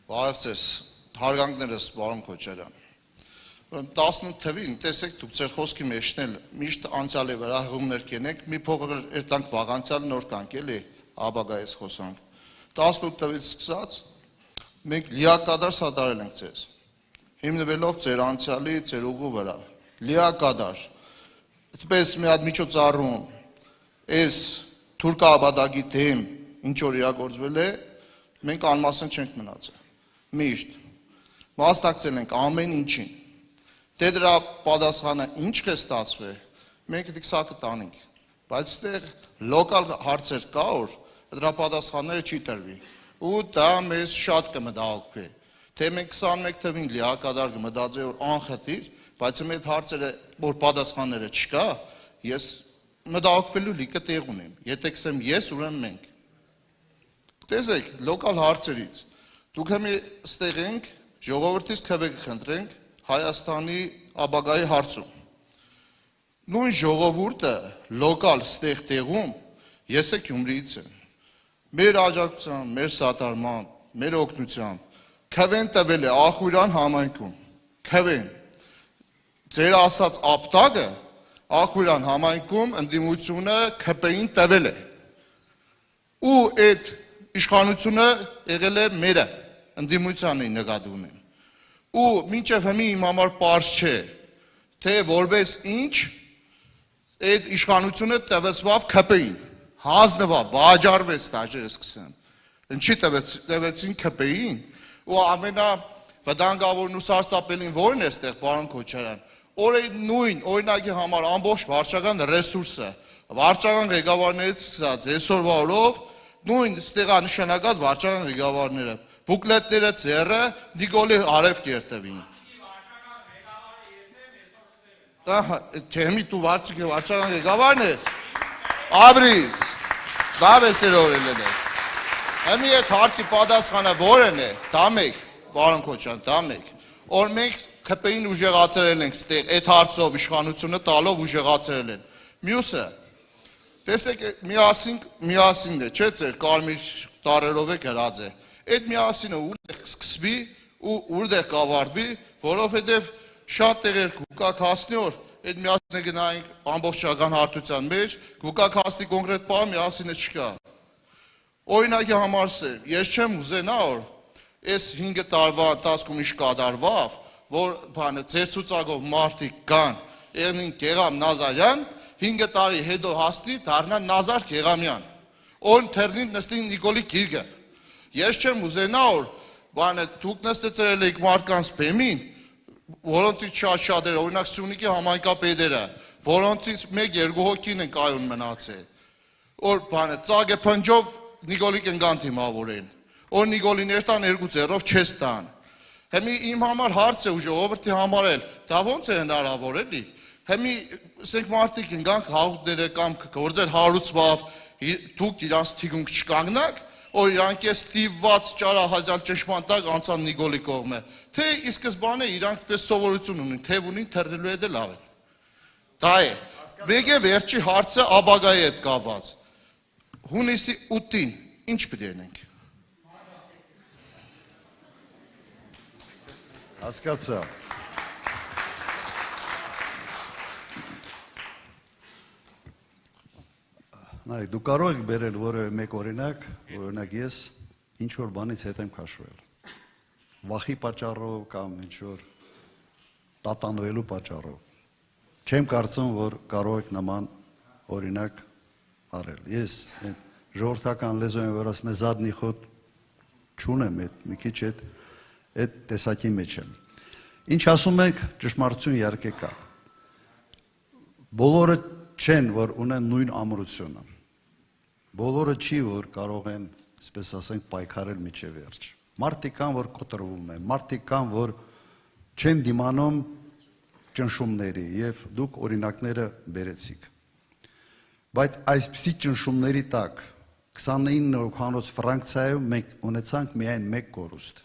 Բարև ձեզ, հարգանքներս պարոն Քոչարյան։ 18 թվին, տեսեք դուք ձեր խոսքի մեջն էլ միշտ անցյալի վրա հղումներ կենեք, մի փոքր երտանք վաղ անցյալ նոր կանք էլի, ապագայից խոսանք։ 18 թվից սկսած մենք լիակադար սատարել ենք ձեզ, հիմնվելով ձեր անցյալի, ձեր ուղու վրա, լիակադար, այդպես մի հատ միջոցառում, այս թուրքահավատակի դեմ ինչ որ իրագործվել է, մենք անմասն չենք մնացել, միշտ, մասնակցել ենք ամեն ինչին, դե դրա պատասխանը ինչ է ստացվել, մենք դիքսա կտանենք, բայց ստեղ լոկալ հարցեր կա, որ դրա պատասխանները չի տրվի, ու դա մեզ շատ կմտահոգվի, թե մենք 21 թվին լիակադար կմտածեի, որ անխտիր, բայց իմ այդ հարցերը, որ պատասխանները չկա, ես մտահոգվելու լիքը տեղ ունեմ, եթե կսեմ ես, ուրեմն մենք։ Տեսեք, լոկալ հարցերից, դուք հիմի ստեղ ենք, ժողովրդից քվե կխնդրենք Հայաստանի ապագայի հարցում։ Նույն ժողովուրդը լոկալ ստեղ տեղում, ես է Գյումրիից եմ, մեր աջակցությամբ, մեր սատարմամբ, մեր օգնությամբ, քվեն տվել է Ախուրյան համայնքում, քվեն, ձեր ասած ապտակը Ախուրյան համայնքում ընդդիմությունը ՔՊ-ին տվել է, ու այդ իշխանությունը եղել է մերը, ընդդիմությանը նկատի ունեմ, ու մինչև հիմի իմ համար պարզ չէ, թե որպես ինչ այդ իշխանությունը տվեցվավ ՔՊ-ին, հանձնվավ, վաճառվեց դաժե սկսեմ, ինչի տվեցին ՔՊ-ին, ու ամենավտանգավորն ու սարսափելին որն է ստեղ, պարոն Քոչարյան, նույն օրինակի համար ամբողջ վարչական ռեսուրսը, վարչական ղեկավարներից սկսած, այսօրվա օրով, նույն ստեղա նշանակած վարչական ղեկավարները, բուկլետները ձեռը Նիկոլի Արև կերտվին։ Չեմի դու վարչական ղեկավարն ես, Աբրիս, դավ ես երորել է։ Հեմի այդ հարցի պատասխանը որն է, դա մեկ, պարոն Քոչարյան, դա մեկ, որ մենք ՔՊ-ին ուժեղացրել ենք ստեղ, այդ հարցով իշխանությունը տալով ուժեղացրել են։ Մյուսը, տեսեք, միասին է, չէ ձեր կարմիր տարերով է գրած է, այդ միասինը ուրդեղ սկսվի ու ուրդեղ կավարտվի, որովհետև շատ տեղեր կուկակ հասնի որ այդ միասինը գնայինք ամբողջական հարթության մեջ, կուկակ հասնի կոնկրետ պահ միասինը չկա։ Օրինակի համար ես չեմ ուզենա որ այս 5 տարվա ընթացքում ինչ կատարվավ, որ ձեր ցուցակով մարդիկ կան, եղնին Գեղամ Նազարյան, 5 տարի հետո հասնի դառնա Նազար Գեղամյան, ոն թերնին նստին Նիկոլի գիրկը։ Ես չեմ ուզենա որ դուք նստեցրել եք մարդկանց բեմին, որոնցից շատ-շատերը, օրինակ Սյունիքի համայնքապետերը, որոնցից 1-2 հոգին են կայուն մնացել, որ ծագե փնջով Նիկոլի կնգան թիմավորեն, որ Նիկոլին երտան 2 ձեռով չես տան։ Հիմի իմ համար հարց է ու ժողովրդի համար էլ, դա ոնց է հնարավոր էլի։ Հիմի ասենք մարդիկ ընկանք հաղորդները կամ գործեր հարուցվավ, դուք իրանց թիկունք չկանգնակ, որ իրանք է ստիվված ճարահազյալ ճշմարտակ անցան Նիկոլի կողմը, թե ի սկզբանե իրանք պես սովորություն ունին, թև ունին թռնելու հետ լավ են։ Դա է։ Մեկ է վերջի հարցը ապագայի հետ կապված։ Հունիսի 8-ին ինչ պետք է անենք։ Հասկացա։ Նայեք, դու կարող եք բերել որևէ մեկ օրինակ ես ինչ որ բանից հետ եմ քաշվել։ Վախի պատճառով կամ ինչ որ տատանվելու պատճառով։ Չեմ կարծում, որ կարող եք նման օրինակ արել։ Ես ժողովրդական լեզու եմ որ ասում եմ զադնի խոտ չունեմ, մի քիչ այդ տեսակի մեջ եմ։ Ինչ ասում եք, ճշմարտություն իհարկե կա։ Բոլորը չեն, որ ունեն նույն ամրությունը։ Բոլորը չի, որ կարող են, այսպես ասենք, պայքարել միջև վերջ։ Մարդիկ կան, որ կոտրվում են, մարդիկ կան, որ չեն դիմանում ճնշումների եւ դուք օրինակները բերեցիք։ Բայց այսպիսի ճնշումների տակ 29 հոգանոց Ֆրանկցիայում մենք ունեցանք միայն մեկ կորուստ։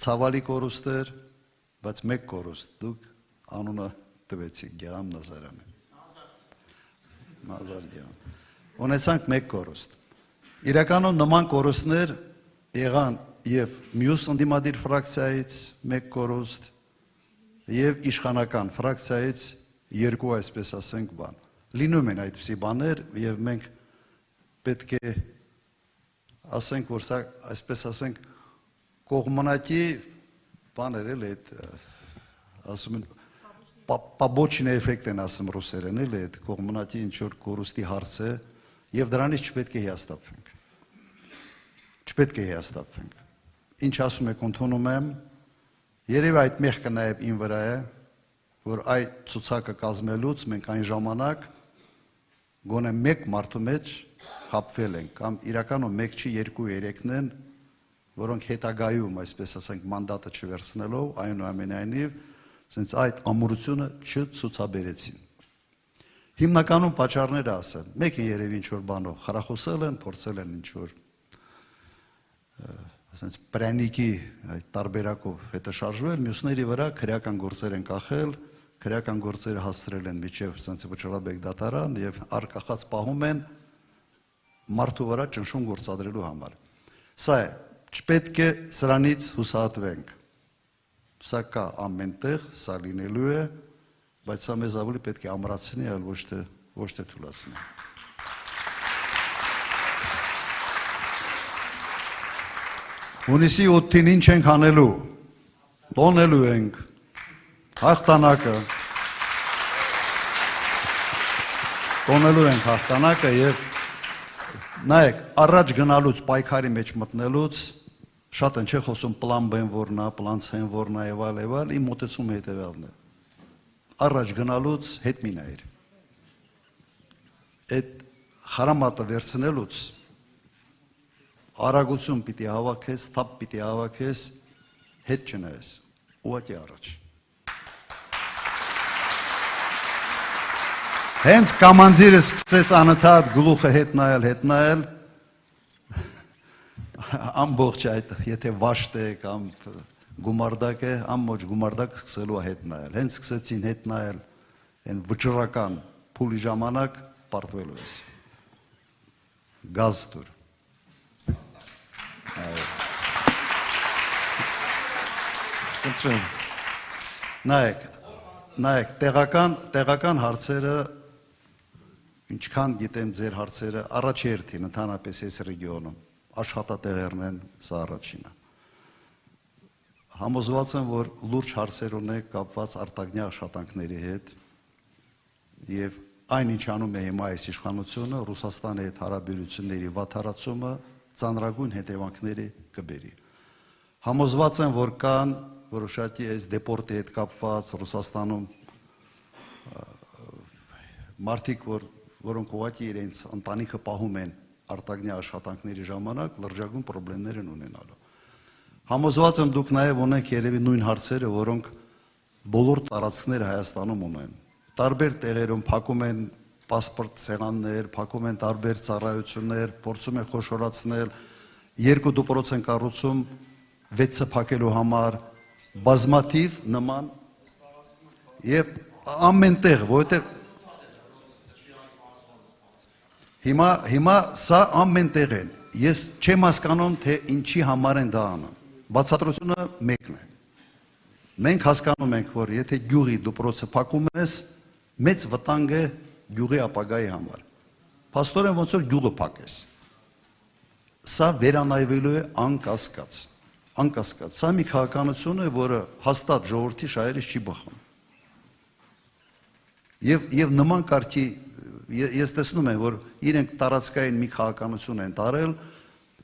Ցավալի կորուստ էր, բայց մեկ կորուստ, դուք անունը տվեցիք Գեղամ Նազարյանը։ Նազար Գեղամ։ Ունեցանք մեկ կորուստ։ Իրականում նման կորուստներ եղան եւ մյուս ընդդիմադիր ֆրակցիայից մեկ կորուստ եւ իշխանական ֆրակցիայից երկու, այսպես ասենք, բան։ Լինում են այդպիսի բաներ եւ մենք պետք է ասենք, որ սա, այսպես ասենք, կողմնակի բաներ էլ այդ ասում են պաբոչնի էֆեկտ են ասում ռուսերեն էլ այդ կողմնակի ինչ որ կորուստի հարց է եւ դրանից չպետք է հիասթափվենք։ Չպետք է հիասթափվենք։ Ինչ ասում եք, ընդունում եմ, երևի այդ մեղքը նաեւ ին վրա է, որ այդ ցուցակը կազմելուց մենք այն ժամանակ գոնե մեկ մարդու մեջ խապվել ենք կամ իրականում 1 չի 2-3-ն են, որոնք հետագայում, այսպես ասենք, մանդատը չվերցնելով, այնուամենայնիվ, ասենց այդ ամուրությունը չցուցաբերեցին։ Հիմնականում պատճառները ասեն, մեկը երևի ինչ որ բանով խրախուսել են, փորձել են ինչ որ ասենց պրանիկի այդ տարբերակով հետը շարժվել, մյուսների վրա քրեական գործեր են կախել, քրեական գործերը հասցրել են միջև ասենց վճռաբեկ դատարան եւ արկախած պահում են մարդու վրա ճնշում գործադրելու համար։ Սա է, չպետք է սրանից հուսահատվենք։ Սա կա ամենտեղ, սա լինելու է, բայց սա մեզ ավելի պետք է ամրացնի, այլ ոչ թե թուլացնի։ Հունիսի 8-ին ինչ ենք անելու, տոնելու ենք, հաղթանակը, տոնելու ենք հաղթանակը և նայեք, առաջ գնալուց, պայքարի մեջ մտնելուց, շատ են չէ խոսում պլան B-ն որն է, պլան C-ն որն է եւ այլ, իմ մոտեցումը հետեւյալն է։ Առաջ գնալուց հետ մի նայր։ Այդ խարամատը վերցնելուց արագություն պիտի հավաքես, թափ պիտի հավաքես, հետ չնայես, ուղղակի առաջ։ Հենց կամանձիրը սկսեց անընդհատ գլուխը հետ նայել, ամբողջ այդ, եթե վաշտ է կամ գումարդակ է, ամբողջ գումարդակ սկսելու է հետ նայել։ Հենց սկսեցին հետ նայել այն վճռական փուլի ժամանակ պարտվելու ես։ Գազ դուր։ Նայեք, տեղական հարցերը, ինչքան գիտեմ ձեր հարցերը, առաջերտին ընդհանրապես այս ռեգիոնում, աշխատատեղերն են, սա առաջինը։ Համոզված եմ, որ լուրջ հարցեր ունեք կապված արտագնյա աշխատանքների հետ և այն ինչ անում է հիմա այս իշխանությունը, Ռուսաստանի հետ հարաբերությունների վատթարացումը ծանրագույն հետևանքների կբերի։ Համոզված եմ, որ կան որոշակի այս դեպորտի հետ կապված Ռուսաստանում մարդիկ, որոնք ուղղակի իրենց ընտանիքը պահում են արտագնյա աշխատանքների ժամանակ, լրջագույն պրոբլեմներ են ունենալու։ Համոզված եմ դուք նաև ունեք երևի նույն հարցերը, որոնք բոլոր տարածքները Հայաստանում ունեն։ Տարբեր տեղերում փակում են պասպորտ սեղաններ, փակում են տարբեր ծառայություններ, փորձում են խոշորացնել, 2 դպրոց են կառուցում 6-ը փակելու համար, բազմաթիվ նման եւ ամենտեղ, որովհետեւ հիմա սա ամենտեղ են։ Ես չեմ հասկանում, թե ինչի համար են դա անում։ Բացատրությունը մեկն է։ Մենք հասկանում ենք, որ եթե գյուղի դպրոցը փակում ես, մեծ վտանգ է գյուղի ապագայի համար։ Փաստորեն ոնց որ գյուղը փակես։ Սա վերանայվելու է անկասկած։ Անկասկած։ Սա մի քաղաքականություն է, որը հաստատ ժողովրդի շահերից չի բխում։ Եվ նման կարգի ես տեսնում եմ, որ իրենք տարածքային մի քաղաքականություն են տարել,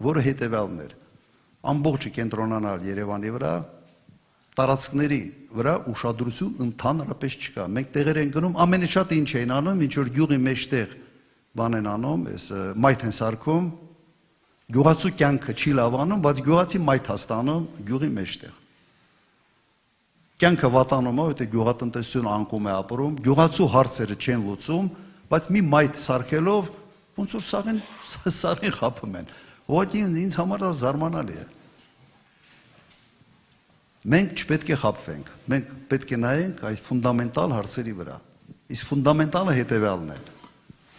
որը հետևյալն էր։ Ամբողջը կենտրոնանալ Երևանի վրա, տարածքների վրա ուշադրություն ընդհանրապես չկա։ Մենք տեղեր են գնում, ամենաշատը ինչ են անում, ինչ որ գյուղի մեջտեղ բան են անում, այս մայթ են սարքում, գյուղացու կյանքը չի լավանում, բայց գյուղացի մայթ հաստանում գյուղի մեջտեղ։ Կյանքը վատանում է, որտեղ գյուղատնտեսությունը անկում է ապրում, գյուղացու հարցերը չեն լուծում, բայց մի մայթ սարքելով ոնց որ սաղին խափում են։ Ուղղակի ինձ համար դա զարմանալի է։ Մենք չպետք է խափվենք, մենք պետք է նայենք այս ֆունդամենտալ հարցերի վրա։ Իսկ ֆունդամենտալը հետևյալն է։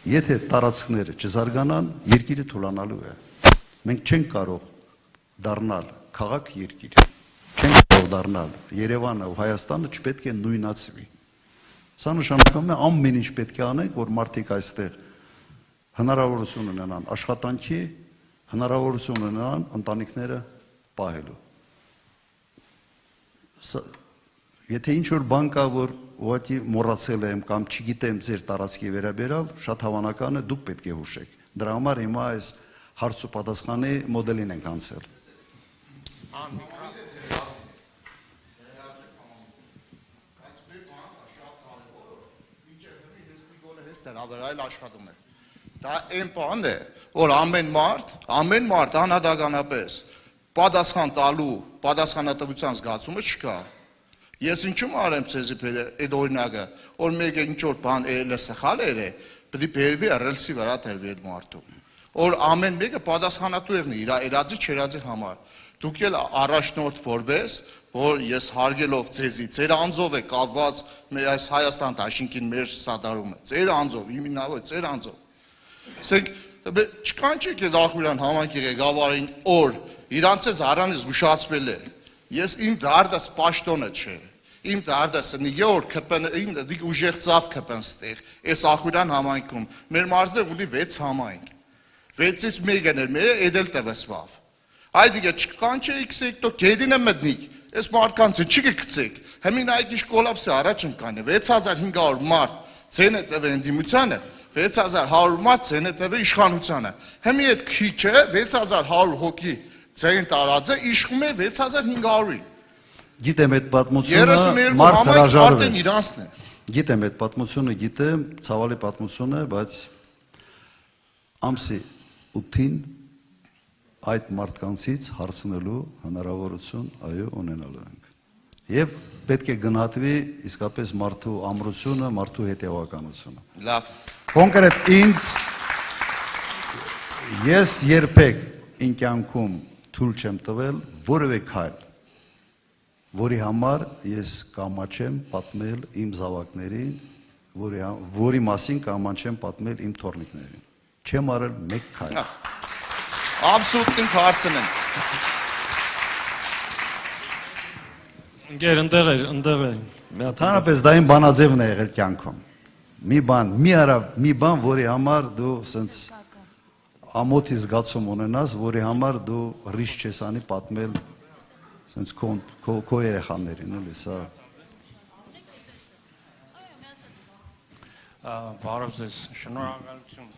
Եթե տարածքները չզարգանան, երկիրը թուլանալու է։ Մենք չենք կարող դառնալ քաղաք երկիր։ Չենք կարող դառնալ Երևանը ու Հայաստանը չպետք է նույնացվի։ Սա նշանակում է ամեն ինչ պետք է անենք, որ մարդիկ այստեղ հնարավորություն ունենան աշխատանքի, հնարավորություն ունենան ընտանիքները պահելու։ Եթե ինչ-որ բան կա, որ ուղղակի մոռացել եմ կամ չգիտեմ ձեր տարածքի վերաբերյալ, շատ հավանական է դուք պետք է հուշեք։ Դրա համար հիմա այս հարց ու պատասխանի մոդելին ենք անցել։ Ավերայել աշխատում է։ Դա այն բանն է, որ ամեն մարդ անհատականապես պատասխան տալու, պատասխանատվության զգացումը չկա։ Ես ինչու՞մ արեմ ցեզի այդ օրինակը, որ մեկը ինչ-որ բան երել է սխալ է, պետք է բերվի ռելսի վրա դրվի այդ մարդու։ Որ ամեն մեկը պատասխանատու եղնի իր երազի չերազի համար։ Դուք էլ առաջնորդ որպես որ ես հարգելով ձեզի, ձեր անձով է կապված մեր այս Հայաստան դաշինքին մեր սատարումը, ձեր անձով, հիմնավոր ձեր անձով։ Ասենք, չկանչեք այդ Ախուրյան համայնքի ղեկավարին, որ իրանց էս առանց զգուշացվել է։ Ես իմ դարդս պաշտոնը չէ։ Իմ դարդսը նիգոր քպեն դիք ուժեղ ծավ քպեն ստեղ։ Այս Ախուրյան համայնքում մեր մարզը ունի 6 համայնք։ 6-ից մեկն էր մեր էդել տվեսվավ։ Այդ դիգը չկանչեիք սեկտո գերինը մտնիկ։ Այս մարդկանցը չի գցեք։ Հիմին այդ ինչ կոլապսի առաջ ընկան է 6500 մարդ ցեն է տվել ընդդիմությանը, 6100 մարդ ցեն է տվել իշխանությանը։ Հիմի այդ քիչը 6100 հոգի ցեն տարածը իշխում է 6500-ին։ Գիտեմ այդ պատմությունը մարդ հրաժարվեց։ Գիտեմ այդ պատմությունը, գիտեմ, ցավալի պատմություն է, բայց ամսի 8-ին այդ մարդկանցից հարցնելու հնարավորություն այո ունենալու ենք։ Եվ պետք է գնահատվի իսկապես մարդու ամրությունը, մարդու հետևականությունը։ Լավ։ Կոնկրետ ինձ ես երբեք իմ կյանքում թույլ չեմ տվել որևէ քայլ, որի համար ես կամաչեմ պատմել իմ զավակներին, որի մասին կամաչեմ պատմել իմ թոռնիկներին։ Չեմ արել մեկ քայլ։ Absolutely հարցն են։ Գեր ընդեղ էր։ Հանրապես դա իմ բանաձևն է եղել կյանքում։ Մի բան, որի համար դու սենց ամոթի զգացում ունենաս, որի համար դու ռիսկ չես անի պատմել սենց քո երեխաներին, էլի սա։ Բարև ձեզ, շնորհակալություն։